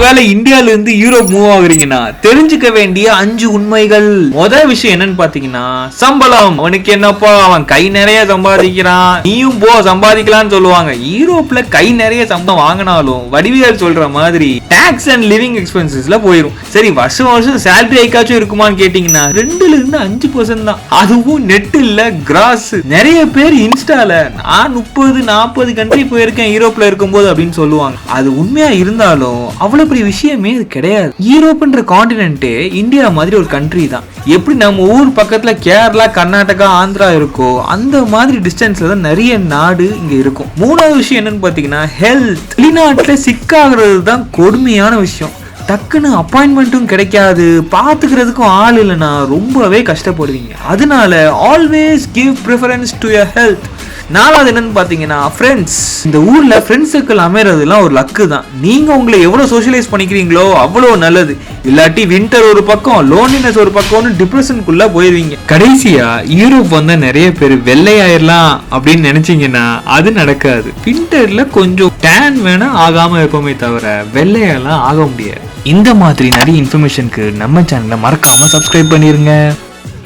ஒருவேளை இந்தியால இருந்து யூரோப் மூவ் ஆகுறீங்கன்னா தெரிஞ்சுக்க வேண்டிய 5 உண்மைகள். முதல் விஷயம் என்னன்னு பாத்தீங்கன்னா சம்பளம். அவனுக்கு என்னப்பா, அவன் கை நிறைய சம்பாதிக்கிறான், நீயும் போ சம்பாதிக்கலாம்னு சொல்லுவாங்க. யூரோப்ல கை நிறைய சம்பளம் வாங்கினாலும் வடிவேல் சொல்ற மாதிரி டாக்ஸ் அண்ட் லிவிங் எக்ஸ்பென்சஸ்ல போயிரும். சரி, வருஷம் வருஷம் சேலரி ஹைக்காச்சும் இருக்குமான்னு கேட்டீங்கன்னா 2% தான். அதுவும் நெட் இல்ல, கிராஸ். நிறைய பேர் இன்ஸ்டால நான் 30-40 கண்ட்ரி போயிருக்கேன் யூரோப்ல இருக்கும்போது அப்படின்னு சொல்லுவாங்க. அது உண்மையா இருந்தாலும் அவ்வளவு பெரிய விஷயமே இது கிடையாது. யூரோப்ன்ற கான்டினென்ட் இந்தியா மாதிரி ஒரு கண்ட்ரி தான். எப்படி நம்ம ஊர் பக்கத்துல கேரளா, கர்நாடகா, ஆந்திரா இருக்கோ அந்த மாதிரி டிஸ்டன்ஸ்ல தான் நிறைய நாடு இங்க இருக்கும். மூணாவது விஷயம் என்னன்னு பாத்தீங்கன்னா ஹெல்த். வெளிநாட்டுல சிக்காகிறது தான் கொடுமையான விஷயம். டக்குன்னு அப்பாயின்மெண்ட்டும் கிடைக்காது, பாத்துக்கிறதுக்கும் ஆள் இல்லைன்னா ரொம்பவே கஷ்டப்படுவீங்க. அதனால always give preference to your health. நாலாவது என்னன்னு பாத்தீங்கன்னா ஃப்ரெண்ட்ஸ். இந்த ஊர்ல ஃப்ரெண்ட்ஸ் சர்க்கிள் அமைறதுலாம் ஒரு லக்கு தான். நீங்க உங்களை எவ்வளவு சோஷியலைஸ் பண்ணிக்கிறீங்களோ அவ்வளவு நல்லது. இல்லாட்டி வின்டர் ஒரு பக்கம், லோன்லினஸ் ஒரு பக்கம்னு டிப்ரெஷனுக்குள்ள போயிருவீங்க. கடைசியா யூரோப் வந்தா நிறைய பேர் வெள்ளையாயிரலாம் அப்படின்னு நினைச்சீங்கன்னா அது நடக்காது. வின்டர்ல கொஞ்சம் டேன் வேணா ஆகாம இருப்போமே தவிர வெள்ளையெல்லாம் ஆக முடியாது. இந்த மாதிரி நிறைய இன்ஃபர்மேஷனுக்கு நம்ம சேனலை மறக்காம சப்ஸ்கிரைப் பண்ணிருங்க.